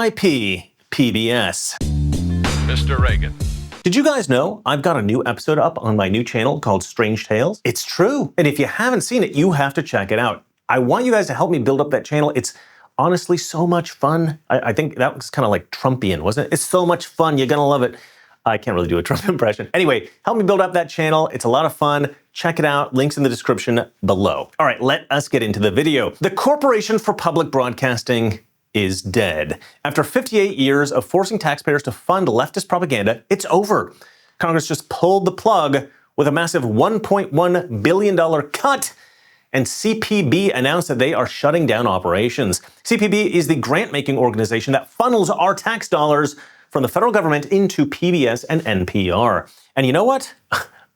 R.I.P. PBS. Mr. Reagan. Did you guys know I've got a new episode up on my new channel called Strange Tales? It's true. And if you haven't seen it, you have to check it out. I want you guys to help me build up that channel. It's honestly so much fun. I think that was kind of like Trumpian, wasn't it? It's so much fun. You're going to love it. I can't really do a Trump impression. Anyway, help me build up that channel. It's a lot of fun. Check it out. Links in the description below. All right, let us get into the video. The Corporation for Public Broadcasting is dead. After 58 years of forcing taxpayers to fund leftist propaganda, it's over. Congress just pulled the plug with a massive $1.1 billion cut, and CPB announced that they are shutting down operations. CPB is the grant-making organization that funnels our tax dollars from the federal government into PBS and NPR. And you know what?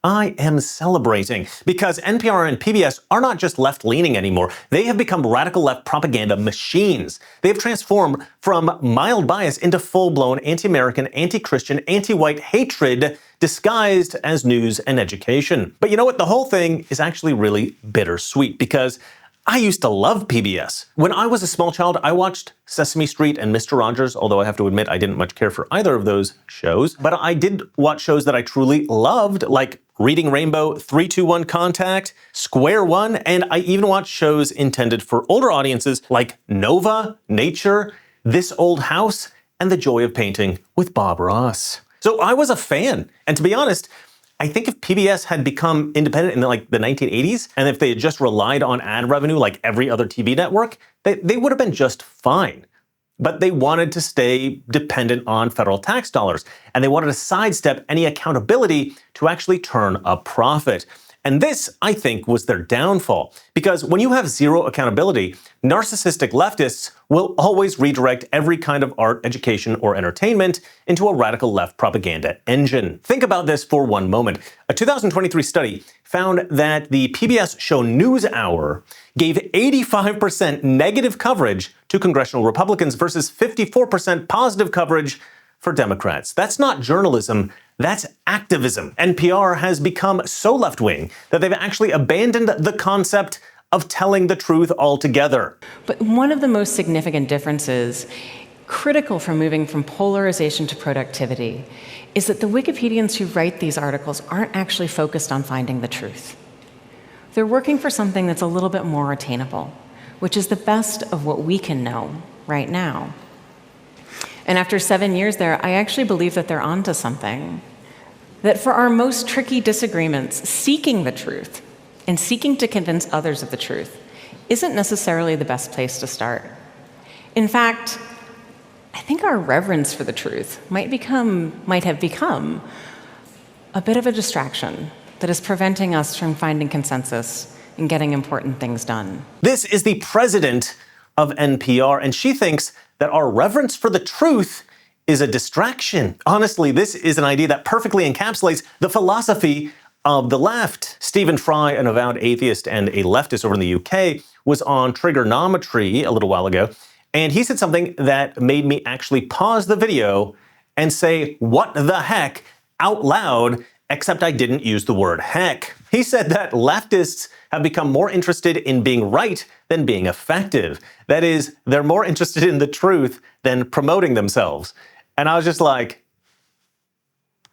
I am celebrating, because NPR and PBS are not just left-leaning anymore. They have become radical left propaganda machines. They have transformed from mild bias into full-blown anti-American, anti-Christian, anti-white hatred disguised as news and education. But you know what? The whole thing is actually really bittersweet, because I used to love PBS. When I was a small child, I watched Sesame Street and Mr. Rogers, although I have to admit I didn't much care for either of those shows. But I did watch shows that I truly loved, like Reading Rainbow, 3-2-1 Contact, Square One, and I even watched shows intended for older audiences like Nova, Nature, This Old House, and The Joy of Painting with Bob Ross. So I was a fan, and to be honest, I think if PBS had become independent in the 1980s, and if they had just relied on ad revenue like every other TV network, they would have been just fine. But they wanted to stay dependent on federal tax dollars, and they wanted to sidestep any accountability to actually turn a profit. And this, I think, was their downfall. Because when you have zero accountability, narcissistic leftists will always redirect every kind of art, education, or entertainment into a radical left propaganda engine. Think about this for one moment. A 2023 study found that the PBS show NewsHour gave 85% negative coverage to congressional Republicans versus 54% positive coverage for Democrats. That's not journalism, that's activism. NPR has become so left-wing that they've actually abandoned the concept of telling the truth altogether. But one of the most significant differences, critical for moving from polarization to productivity, is that the Wikipedians who write these articles aren't actually focused on finding the truth. They're working for something that's a little bit more attainable, which is the best of what we can know right now. And after 7 years there, I actually believe that they're onto something. That for our most tricky disagreements, seeking the truth and seeking to convince others of the truth isn't necessarily the best place to start. In fact, I think our reverence for the truth might have become a bit of a distraction that is preventing us from finding consensus and getting important things done. This is the president of NPR, and she thinks that our reverence for the truth is a distraction. Honestly, this is an idea that perfectly encapsulates the philosophy of the left. Stephen Fry, an avowed atheist and a leftist over in the UK, was on Trigonometry a little while ago, and he said something that made me actually pause the video and say, "What the heck?" out loud, except I didn't use the word heck. He said that leftists have become more interested in being right than being effective. That is, they're more interested in the truth than promoting themselves. And I was just like,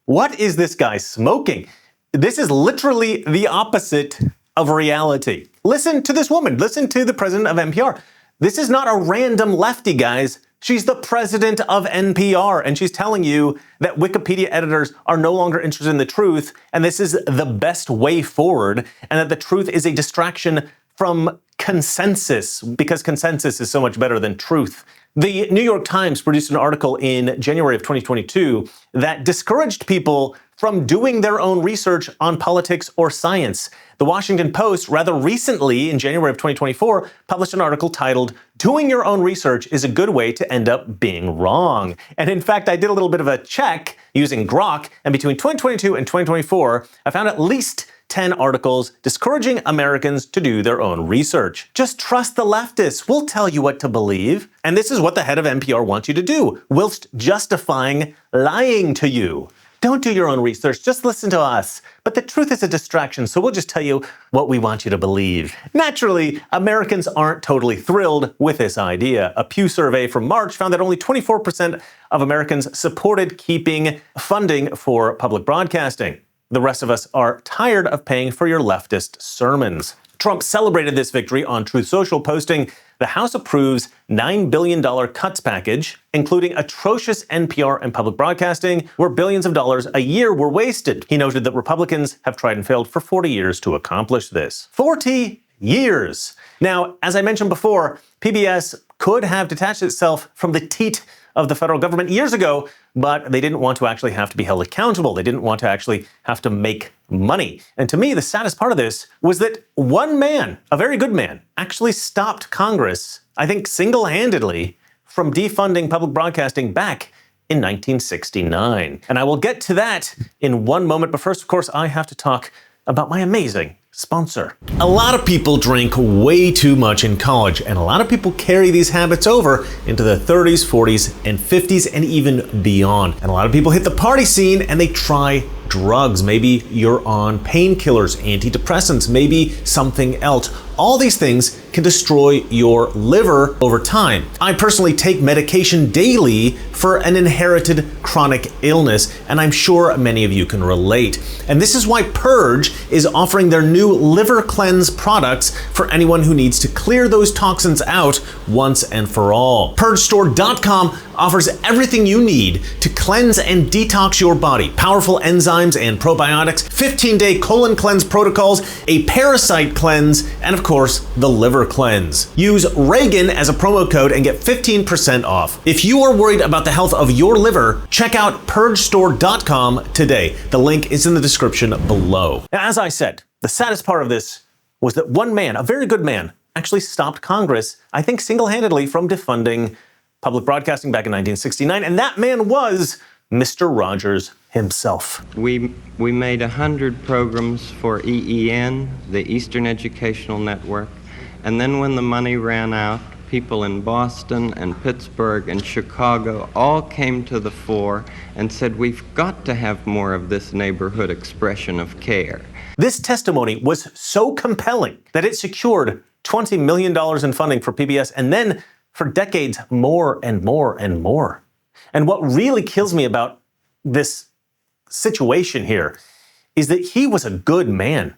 what is this guy smoking? This is literally the opposite of reality. Listen to this woman. Listen to the president of NPR. This is not a random lefty, guys. She's the president of NPR, and she's telling you that Wikipedia editors are no longer interested in the truth, and this is the best way forward, and that the truth is a distraction from consensus, because consensus is so much better than truth. The New York Times produced an article in January of 2022 that discouraged people from doing their own research on politics or science. The Washington Post, rather recently, in January of 2024, published an article titled, "Doing Your Own Research is a Good Way to End Up Being Wrong." And in fact, I did a little bit of a check using Grok, and between 2022 and 2024, I found at least 10 articles discouraging Americans to do their own research. Just trust the leftists. We'll tell you what to believe. And this is what the head of NPR wants you to do, whilst justifying lying to you. Don't do your own research, just listen to us. But the truth is a distraction, so we'll just tell you what we want you to believe. Naturally, Americans aren't totally thrilled with this idea. A Pew survey from March found that only 24% of Americans supported keeping funding for public broadcasting. The rest of us are tired of paying for your leftist sermons. Trump celebrated this victory on Truth Social, posting, "The House approves $9 billion cuts package, including atrocious NPR and public broadcasting, where billions of dollars a year were wasted." He noted that Republicans have tried and failed for 40 years to accomplish this. 40 years! Now, as I mentioned before, PBS could have detached itself from the teat of the federal government years ago, but they didn't want to actually have to be held accountable. They didn't want to actually have to make money. And to me, the saddest part of this was that one man, a very good man, actually stopped Congress, I think single-handedly, from defunding public broadcasting back in 1969. And I will get to that in one moment, but first, of course, I have to talk about my amazing sponsor. A lot of people drink way too much in college, and a lot of people carry these habits over into their 30s, 40s, and 50s, and even beyond. And a lot of people hit the party scene and they try drugs. Maybe you're on painkillers, antidepressants, maybe something else. All these things can destroy your liver over time. I personally take medication daily for an inherited chronic illness, and I'm sure many of you can relate. And this is why Purge is offering their new liver cleanse products for anyone who needs to clear those toxins out once and for all. PurgeStore.com offers everything you need to cleanse and detox your body. Powerful enzymes and probiotics, 15-day colon cleanse protocols, a parasite cleanse, and of course, the liver cleanse. Use Reagan as a promo code and get 15% off. If you are worried about the health of your liver, check out PurgeStore.com today. The link is in the description below. Now, as I said, the saddest part of this was that one man, a very good man, actually stopped Congress, I think single-handedly, from defunding public broadcasting back in 1969, and that man was Mr. Rogers himself. We made 100 programs for EEN, the Eastern Educational Network, and then when the money ran out, people in Boston and Pittsburgh and Chicago all came to the fore and said, we've got to have more of this neighborhood expression of care. This testimony was so compelling that it secured $20 million in funding for PBS, and then for decades, more and more and more. And what really kills me about this situation here is that he was a good man,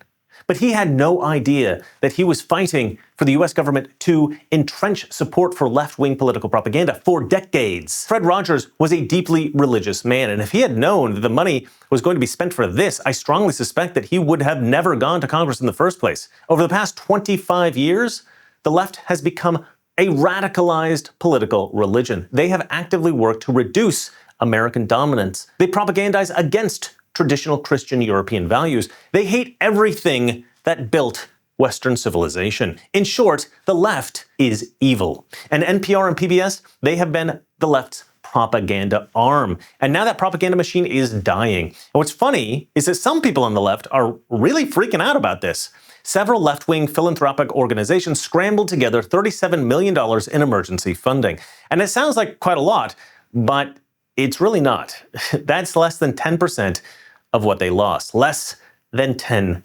but he had no idea that he was fighting for the US government to entrench support for left-wing political propaganda for decades. Fred Rogers was a deeply religious man, and if he had known that the money was going to be spent for this, I strongly suspect that he would have never gone to Congress in the first place. Over the past 25 years, the left has become a radicalized political religion. They have actively worked to reduce American dominance. They propagandize against traditional Christian European values. They hate everything that built Western civilization. In short, the left is evil. And NPR and PBS, they have been the left's propaganda arm. And now that propaganda machine is dying. And what's funny is that some people on the left are really freaking out about this. Several left-wing philanthropic organizations scrambled together $37 million in emergency funding. And it sounds like quite a lot, but it's really not. That's less than 10% of what they lost. Less than 10%.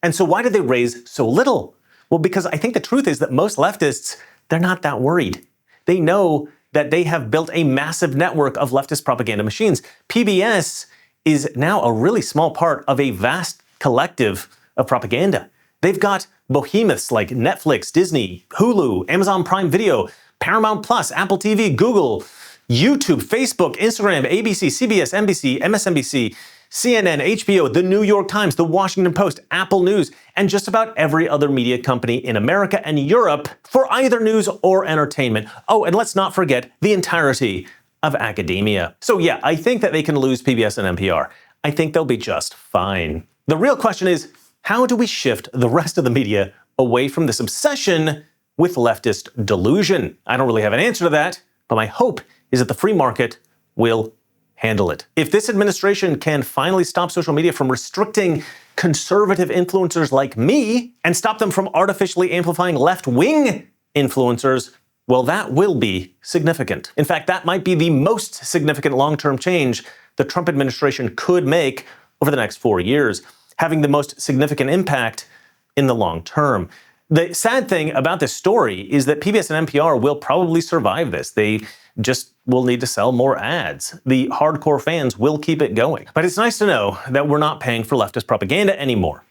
And so why did they raise so little? Well, because I think the truth is that most leftists, they're not that worried. They know that they have built a massive network of leftist propaganda machines. PBS is now a really small part of a vast collective of propaganda. They've got behemoths like Netflix, Disney, Hulu, Amazon Prime Video, Paramount Plus, Apple TV, Google, YouTube, Facebook, Instagram, ABC, CBS, NBC, MSNBC, CNN, HBO, The New York Times, The Washington Post, Apple News, and just about every other media company in America and Europe for either news or entertainment. Oh, and let's not forget the entirety of academia. So yeah, I think that they can lose PBS and NPR. I think they'll be just fine. The real question is, how do we shift the rest of the media away from this obsession with leftist delusion? I don't really have an answer to that, but my hope is that the free market will handle it. If this administration can finally stop social media from restricting conservative influencers like me and stop them from artificially amplifying left-wing influencers, well, that will be significant. In fact, that might be the most significant long-term change the Trump administration could make over the next 4 years, having the most significant impact in the long term. The sad thing about this story is that PBS and NPR will probably survive this. They just will need to sell more ads. The hardcore fans will keep it going. But it's nice to know that we're not paying for leftist propaganda anymore.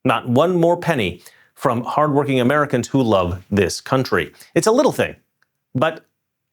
Not one more penny from hardworking Americans who love this country. It's a little thing, but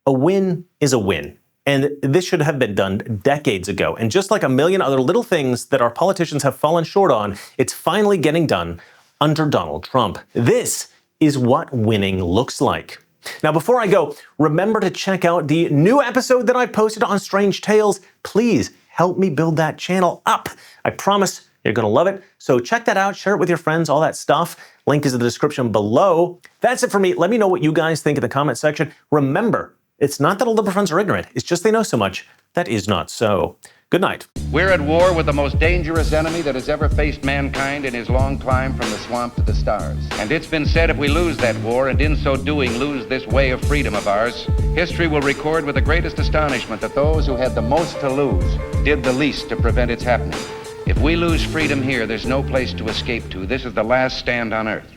a win is a win. And this should have been done decades ago. And just like a million other little things that our politicians have fallen short on, it's finally getting done under Donald Trump. This is what winning looks like. Now, before I go, remember to check out the new episode that I posted on Strange Tales. Please help me build that channel up. I promise you're going to love it. So check that out, share it with your friends, all that stuff. Link is in the description below. That's it for me. Let me know what you guys think in the comment section. Remember, it's not that all liberal friends are ignorant. It's just they know so much that is not so. Good night. We're at war with the most dangerous enemy that has ever faced mankind in his long climb from the swamp to the stars. And it's been said if we lose that war, and in so doing lose this way of freedom of ours, history will record with the greatest astonishment that those who had the most to lose did the least to prevent its happening. If we lose freedom here, there's no place to escape to. This is the last stand on earth.